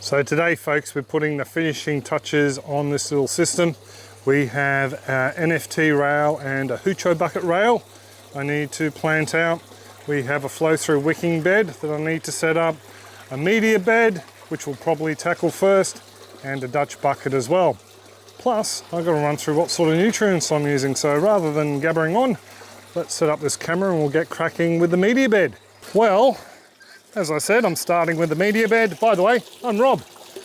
So today, folks, we're putting the finishing touches on this little system. We have an NFT rail and a Hoocho bucket rail I need to plant out. We have a flow-through wicking bed that I need to set up, a media bed, which we'll probably tackle first, and a Dutch bucket as well. Plus, I've got to run through what sort of nutrients I'm using. So rather than gabbering on, let's set up this camera and we'll get cracking with the media bed. Well, as I said, I'm starting with the media bed. By the way, I'm Rob.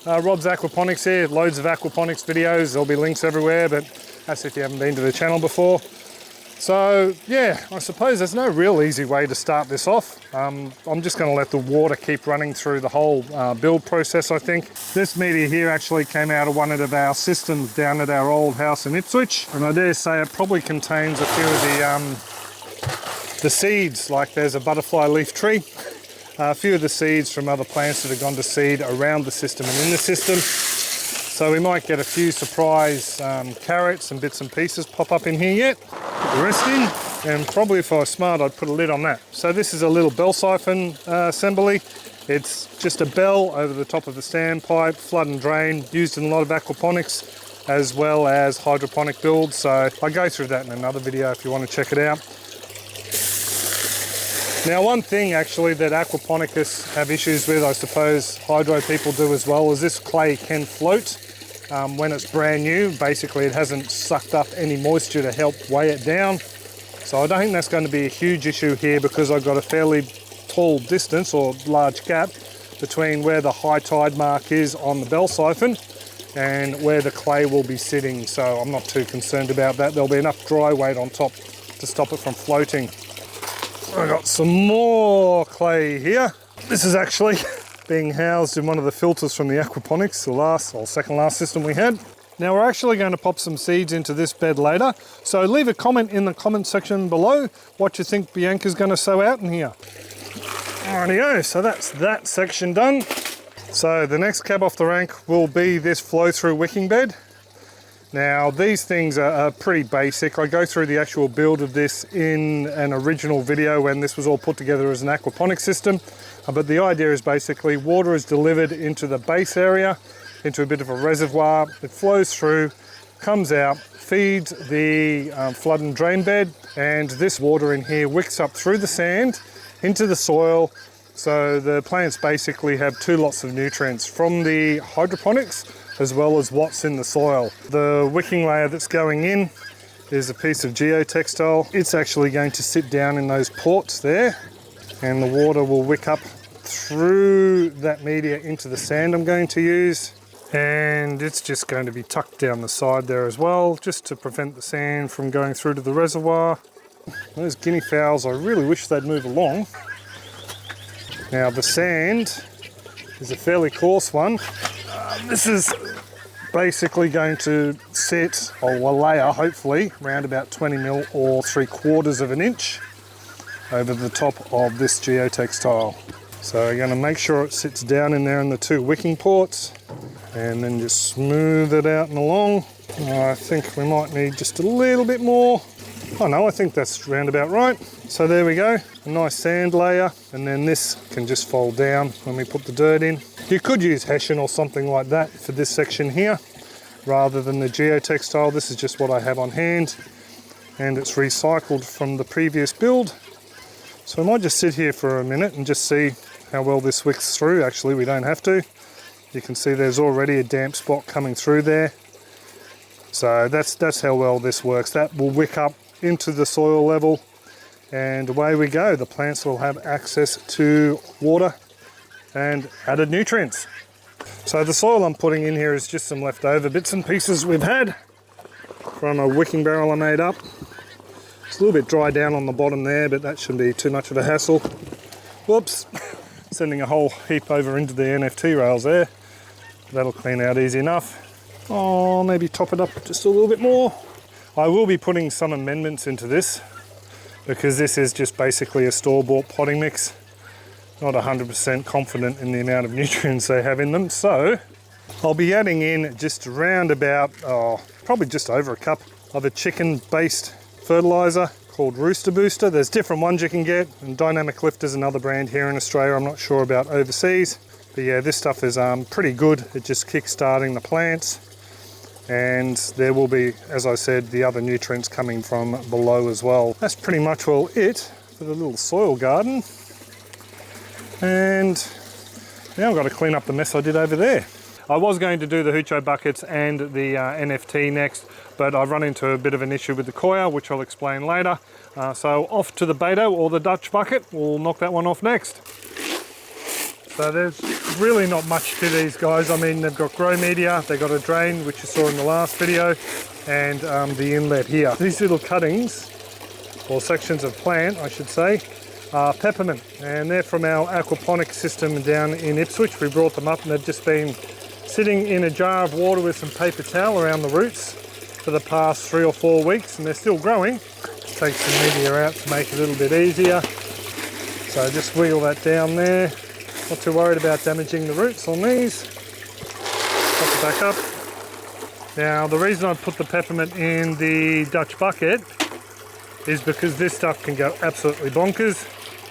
Rob's Aquaponics here, loads of Aquaponics videos. There'll be links everywhere, but that's if you haven't been to the channel before. So yeah, I suppose there's no real easy way to start this off. I'm just going to let the water keep running through the whole build process, I think. This media here actually came out of one of our systems down at our old house in Ipswich, and I dare say it probably contains a few of the seeds, like there's a butterfly leaf tree. A few of the seeds from other plants that have gone to seed around the system and in the system. So we might get a few surprise carrots and bits and pieces pop up in here yet. Put the rest in, and probably if I was smart I'd put a lid on that. So this is a little bell siphon assembly. It's just a bell over the top of the standpipe, flood and drain, used in a lot of aquaponics as well as hydroponic builds. So I go through that in another video if you want to check it out. Now, one thing actually that aquaponics have issues with, I suppose hydro people do as well, is this clay can float when it's brand new. Basically, it hasn't sucked up any moisture to help weigh it down. So I don't think that's going to be a huge issue here because I've got a fairly tall distance or large gap between where the high tide mark is on the bell siphon and where the clay will be sitting. So I'm not too concerned about that. There'll be enough dry weight on top to stop it from floating. I've got some more clay here. This is actually being housed in one of the filters from the Aquaponics, the last or second last system we had. Now we're actually going to pop some seeds into this bed later. So leave a comment in the comment section below what you think Bianca's going to sow out in here. Alrighty-o, so that's that section done. So the next cab off the rank will be this flow-through wicking bed. Now these things are pretty basic. I go through the actual build of this in an original video when this was all put together as an aquaponic system. But the idea is basically water is delivered into the base area, into a bit of a reservoir. It flows through, comes out, feeds the flood and drain bed, and this water in here wicks up through the sand into the soil. So the plants basically have two lots of nutrients from the hydroponics as well as what's in the soil. The wicking layer that's going in is a piece of geotextile. It's actually going to sit down in those ports there, and the water will wick up through that media into the sand I'm going to use. And it's just going to be tucked down the side there as well, just to prevent the sand from going through to the reservoir. Those guinea fowls, I really wish they'd move along. Now the sand is a fairly coarse one. This is basically going to sit, or a layer hopefully, around about 20 mil or 3/4 of an inch over the top of this geotextile. So we're going to make sure it sits down in there in the two wicking ports and then just smooth it out and along. I think we might need just a little bit more. Oh no, I think that's round about right. So there we go, a nice sand layer, and then this can just fold down when we put the dirt in. You could use hessian or something like that for this section here, rather than the geotextile. This is just what I have on hand, and it's recycled from the previous build. So I might just sit here for a minute and just see how well this wicks through. Actually, we don't have to. You can see there's already a damp spot coming through there. So that's how well this works. That will wick up into the soil level, and away we go. The plants will have access to water and added nutrients. So the soil I'm putting in here is just some leftover bits and pieces we've had from a wicking barrel I made up. It's a little bit dry down on the bottom there, but that shouldn't be too much of a hassle. Whoops, sending a whole heap over into the NFT rails there. That'll clean out easy enough. Oh, maybe top it up just a little bit more. I will be putting some amendments into this because this is just basically a store-bought potting mix. Not 100% confident in the amount of nutrients they have in them, so I'll be adding in just around about, probably just over a cup of a chicken-based fertilizer called Rooster Booster. There's different ones you can get, and Dynamic Lift is another brand here in Australia. I'm not sure about overseas. But But yeah, this stuff is pretty good at just kick-starting the plants. And there will be, as I said, the other nutrients coming from below as well. That's pretty much all it for the little soil garden. And now I've got to clean up the mess I did over there. I was going to do the Hoocho Buckets and the NFT next, but I've run into a bit of an issue with the coir, which I'll explain later. So off to the Beto or the Dutch Bucket. We'll knock that one off next. So there's really not much to these guys. I mean, they've got grow media, they've got a drain, which you saw in the last video, and the inlet here. These little cuttings, or sections of plant, I should say, are peppermint, and they're from our aquaponic system down in Ipswich. We brought them up and they've just been sitting in a jar of water with some paper towel around the roots for the past 3 or 4 weeks, and they're still growing. Take some media out to make it a little bit easier. So just wheel that down there. Not too worried about damaging the roots on these. Pop it back up. Now the reason I put the peppermint in the Dutch bucket is because this stuff can go absolutely bonkers,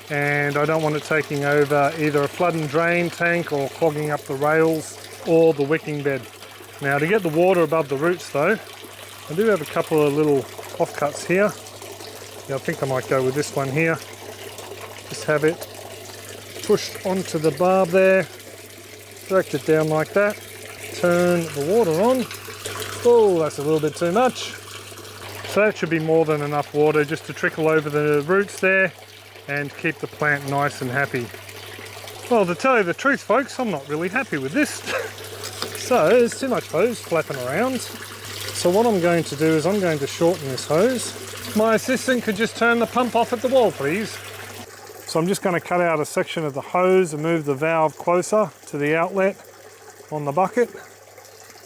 and I don't want it taking over either a flood and drain tank or clogging up the rails or the wicking bed. Now to get the water above the roots though, I do have a couple of little offcuts here. Yeah, I think I might go with this one here. Just have it pushed onto the barb there, direct it down like that, turn the water on. Oh, that's a little bit too much. So that should be more than enough water just to trickle over the roots there and keep the plant nice and happy. Well, to tell you the truth, folks, I'm not really happy with this. So there's too much hose flapping around. So what I'm going to do is I'm going to shorten this hose. My assistant could just turn the pump off at the wall, please. So I'm just going to cut out a section of the hose and move the valve closer to the outlet on the bucket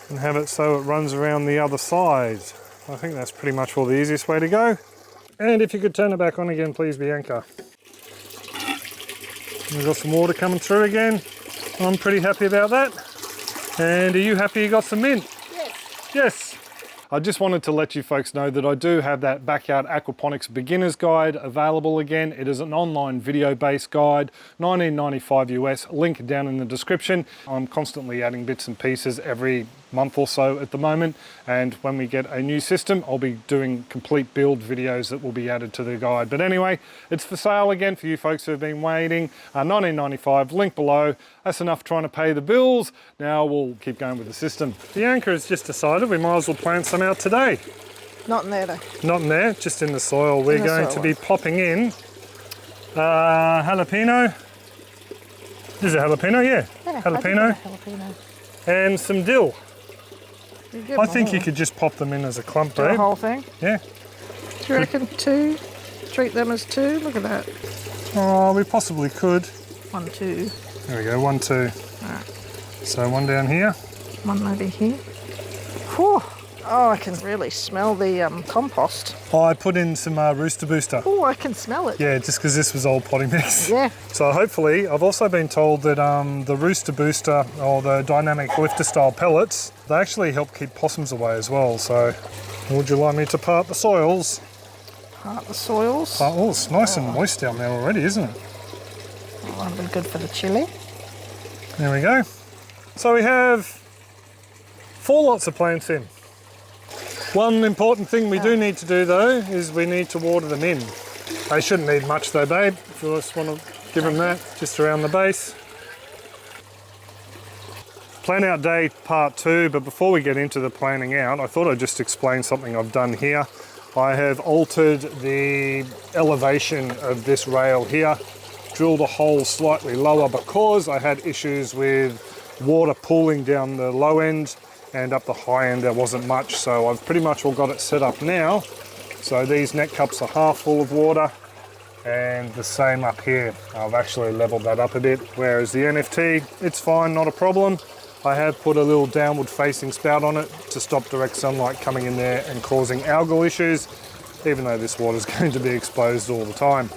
and have it so it runs around the other side. I think that's pretty much all the easiest way to go. And if you could turn it back on again, please, Bianca. We've got some water coming through again. I'm pretty happy about that. And are you happy you got some mint? Yes. Yes. I just wanted to let you folks know that I do have that Backyard Aquaponics Beginner's Guide available again. It is an online video-based guide, $19.95 US, link down in the description. I'm constantly adding bits and pieces every month or so at the moment, and when we get a new system I'll be doing complete build videos that will be added to the guide. But anyway, it's for sale again for you folks who have been waiting. $19.95, link below. That's enough trying to pay the bills. Now we'll keep going with the system. Bianca has just decided we might as well plant some out today. Not in there though. Not in there, just in the soil. We're going to be popping in jalapeno. Is it jalapeno? Yeah, jalapeno. And some dill. I think you could just pop them in as a clump, the whole thing? Yeah. Do you reckon 2? Treat them as 2? Look at that. Oh, we possibly could. 1, 2. There we go, 1, 2. Right. So one down here. One over here. Whew. Oh, I can really smell the compost. Oh, I put in some Rooster Booster. Oh, I can smell it. Yeah, just because this was old potting mix. Yeah. So hopefully, I've also been told that the Rooster Booster or the dynamic lifter style pellets, they actually help keep possums away as well. So would you like me to part the soils? Part the soils. Oh, it's nice and moist down there already, isn't it? Oh, that'll be good for the chilli. There we go. So we have 4 lots of plants in. One important thing we do need to do though is we need to water them in. They shouldn't need much though, babe. If you just want to give them that, just around the base. Plan out day part 2, but before we get into the planning out, I thought I'd just explain something I've done here. I have altered the elevation of this rail here, drilled a hole slightly lower because I had issues with water pooling down the low end, and up the high end there wasn't much, so I've pretty much all got it set up now. So these net cups are half full of water, and the same up here. I've actually leveled that up a bit, whereas the NFT, it's fine, not a problem. I have put a little downward facing spout on it to stop direct sunlight coming in there and causing algal issues, even though this water is going to be exposed all the time.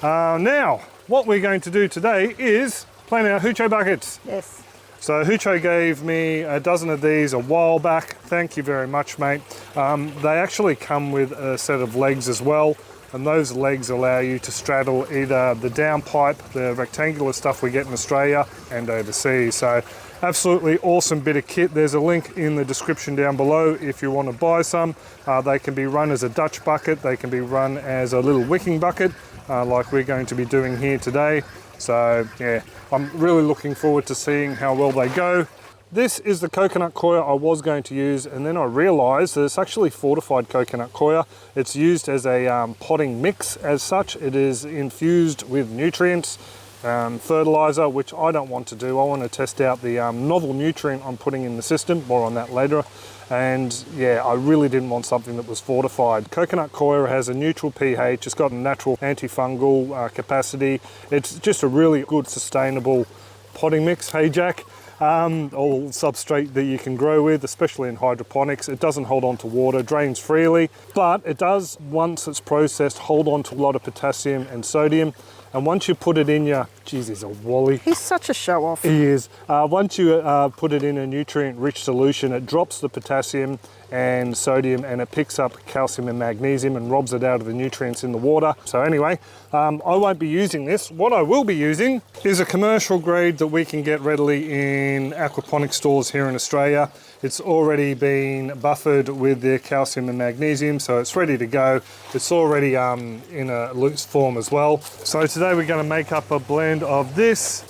Now, what we're going to do today is plan our Hoocho buckets. Yes. So Hoocho gave me a dozen of these a while back. Thank you very much, mate. They actually come with a set of legs as well. and those legs allow you to straddle either the downpipe, the rectangular stuff we get in Australia, and overseas. So absolutely awesome bit of kit. There's a link in the description down below if you want to buy some. They can be run as a Dutch bucket, they can be run as a little wicking bucket, like we're going to be doing here today. So yeah, I'm really looking forward to seeing how well they go. This is the coconut coir I was going to use, and then I realised that it's actually fortified coconut coir. It's used as a potting mix as such. It is infused with nutrients, fertiliser, which I don't want to do. I want to test out the novel nutrient I'm putting in the system, more on that later. And yeah, I really didn't want something that was fortified. Coconut coir has a neutral pH, it's got a natural antifungal capacity. It's just a really good sustainable potting mix. Hey Jack. All substrate that you can grow with, especially in hydroponics. It doesn't hold on to water, drains freely, but it does, once it's processed, hold on to a lot of potassium and sodium. And once you put it in your, geez, he's a wally. He's such a show off. He is. Once you put it in a nutrient-rich solution, it drops the potassium and sodium, and it picks up calcium and magnesium and robs it out of the nutrients in the water. So anyway, I won't be using this. What I will be using is a commercial grade that we can get readily in aquaponic stores here in Australia. It's already been buffered with the calcium and magnesium, so it's ready to go. It's already in a loose form as well. So today we're going to make up a blend of this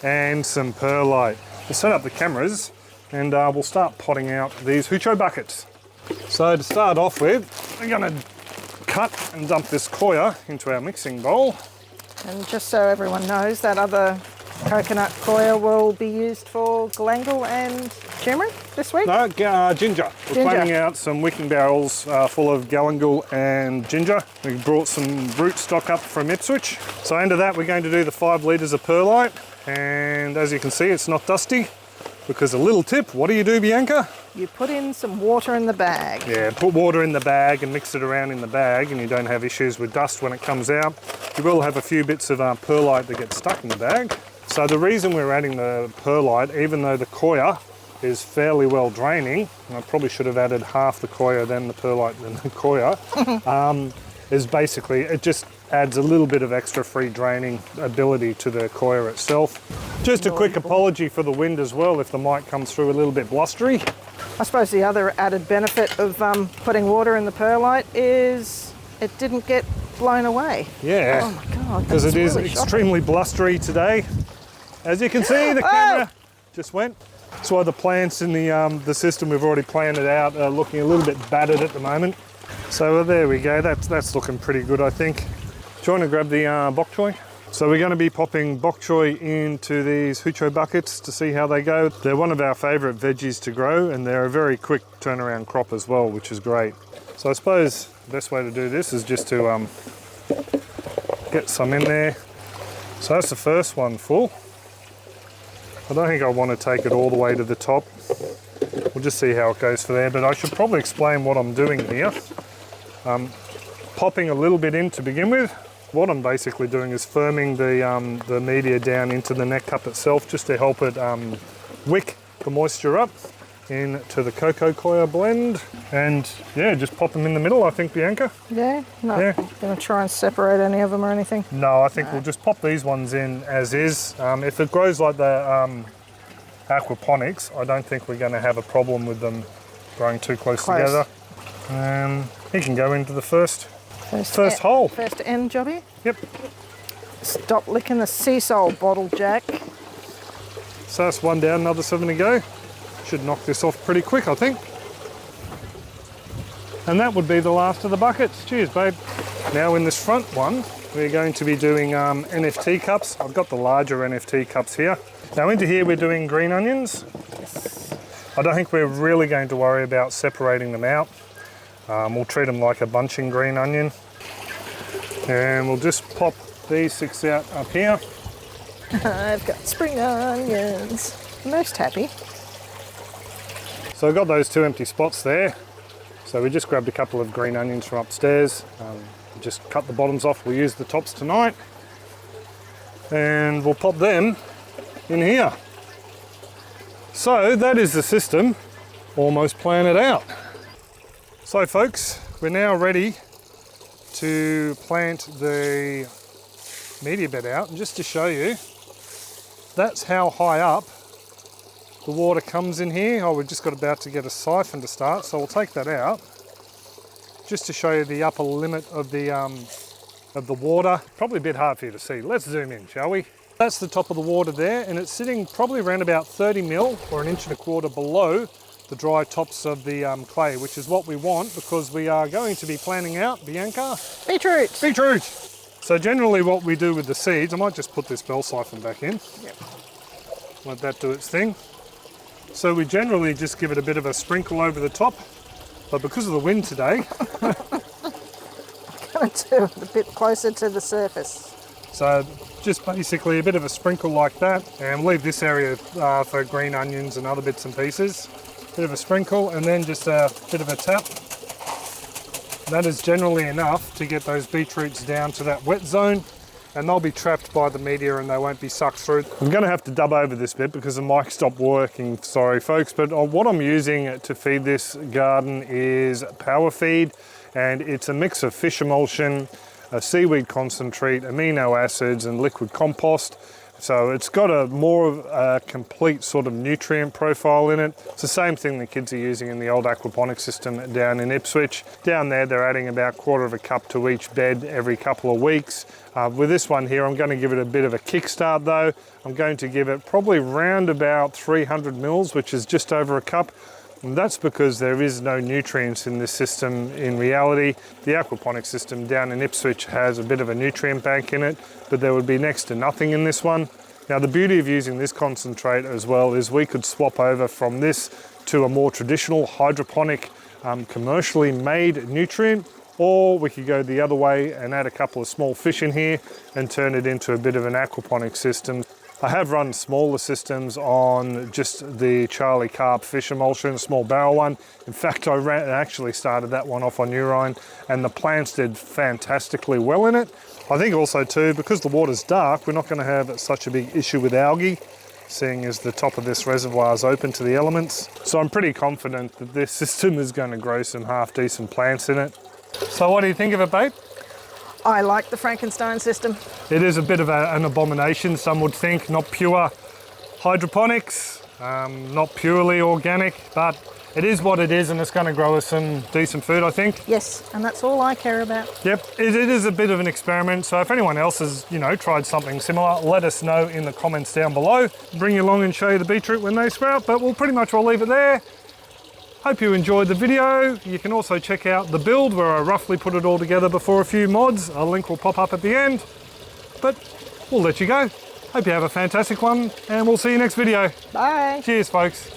and some perlite. We'll set up the cameras and we'll start potting out these Hoocho buckets. So to start off with, we're going to cut and dump this coir into our mixing bowl. And just so everyone knows, that other coconut coir will be used for galangal and turmeric this week? No, ginger. We're planning out some wicking barrels full of galangal and ginger. We brought some root stock up from Ipswich. So into that we're going to do the 5 litres of perlite, and as you can see it's not dusty, because a little tip, what do you do, Bianca? You put in some water in the bag. Yeah, put water in the bag and mix it around in the bag, and you don't have issues with dust when it comes out. You will have a few bits of perlite that get stuck in the bag. So the reason we're adding the perlite, even though the coir is fairly well draining, and I probably should have added half the coir then the perlite than the coir, is basically it just adds a little bit of extra free draining ability to the coir itself. Just a quick apology for the wind as well if the mic comes through a little bit blustery. I suppose the other added benefit of putting water in the perlite is it didn't get blown away. Yeah. Oh my God. Because it is really extremely blustery today. As you can see, the camera just went. That's why the plants in the system we've already planted out are looking a little bit battered at the moment. So there we go, that's looking pretty good, I think. Do you want to grab the bok choy? So we're going to be popping bok choy into these Hoocho buckets to see how they go. They're one of our favourite veggies to grow, and they're a very quick turnaround crop as well, which is great. So I suppose the best way to do this is just to get some in there. So that's the first one full. I don't think I want to take it all the way to the top. We'll just see how it goes for there, but I should probably explain what I'm doing here. Popping a little bit in to begin with. What I'm basically doing is firming the media down into the neck cup itself, just to help it wick the moisture up into the cocoa coir blend. And yeah, just pop them in the middle, I think, Bianca. Yeah? Not going to try and separate any of them or anything? No, I think we'll just pop these ones in as is. If it grows like the aquaponics, I don't think we're going to have a problem with them growing too close together. He can go into the first hole. First end, Jobby? Yep. Stop licking the sea salt bottle, Jack. So that's one down, another 7 to go. Should knock this off pretty quick, I think. And that would be the last of the buckets. Cheers, babe. Now in this front one, we're going to be doing NFT cups. I've got the larger NFT cups here. Now into here we're doing green onions. Yes. I don't think we're really going to worry about separating them out. We'll treat them like a bunching green onion. And we'll just pop these 6 out up here. I've got spring onions. Most happy. So I've got those 2 empty spots there. So we just grabbed a couple of green onions from upstairs. Just cut the bottoms off. We'll use the tops tonight. And we'll pop them in here. So that is the system, almost planted out. So folks, we're now ready to plant the media bed out, and just to show you, that's how high up the water comes in here. Oh, we've just got about to get a siphon to start, so we'll take that out just to show you the upper limit of the water. Probably a bit hard for you to see. Let's zoom in, shall we? That's the top of the water there, and it's sitting probably around about 30 mil or 1.25 inches below the dry tops of the clay, which is what we want because we are going to be planting out, Bianca? Beetroot. Beetroot! So generally what we do with the seeds, I might just put this bell siphon back in. Yep. Let that do its thing. So we generally just give it a bit of a sprinkle over the top, but because of the wind today... I'm going to do it a bit closer to the surface. So just basically a bit of a sprinkle like that, and leave this area for green onions and other bits and pieces. Bit of a sprinkle and then just a bit of a tap. That is generally enough to get those beetroots down to that wet zone, and they'll be trapped by the media and they won't be sucked through. I'm going to have to dub over this bit because the mic stopped working, sorry folks, but what I'm using to feed this garden is power feed, and it's a mix of fish emulsion, a seaweed concentrate, amino acids and liquid compost. So it's got a more of a complete sort of nutrient profile in it. It's the same thing the kids are using in the old aquaponics system down in Ipswich. Down there they're adding about 1/4 cup to each bed every couple of weeks. With this one here I'm going to give it a bit of a kickstart though. I'm going to give it probably round about 300 mils, which is just over a cup. And that's because there is no nutrients in this system in reality. The aquaponics system down in Ipswich has a bit of a nutrient bank in it, but there would be next to nothing in this one. Now the beauty of using this concentrate as well is we could swap over from this to a more traditional hydroponic commercially made nutrient, or we could go the other way and add a couple of small fish in here and turn it into a bit of an aquaponic system. I have run smaller systems on just the Charlie Carp fish emulsion, small barrel one. In fact, I actually started that one off on urine, and the plants did fantastically well in it. I think also too, because the water's dark, we're not going to have such a big issue with algae, seeing as the top of this reservoir is open to the elements. So I'm pretty confident that this system is going to grow some half decent plants in it. So what do you think of it, babe? I like the Frankenstein system. It is a bit of an abomination, some would think. Not pure hydroponics, not purely organic, but it is what it is, and it's going to grow us some decent food, I think. Yes, and that's all I care about. Yep, it is a bit of an experiment, so if anyone else has, tried something similar, let us know in the comments down below. Bring you along and show you the beetroot when they sprout, but we'll pretty much all leave it there. Hope you enjoyed the video. You can also check out the build where I roughly put it all together before a few mods. A link will pop up at the end, but we'll let you go. Hope you have a fantastic one, and we'll see you next video. Bye. Cheers, folks.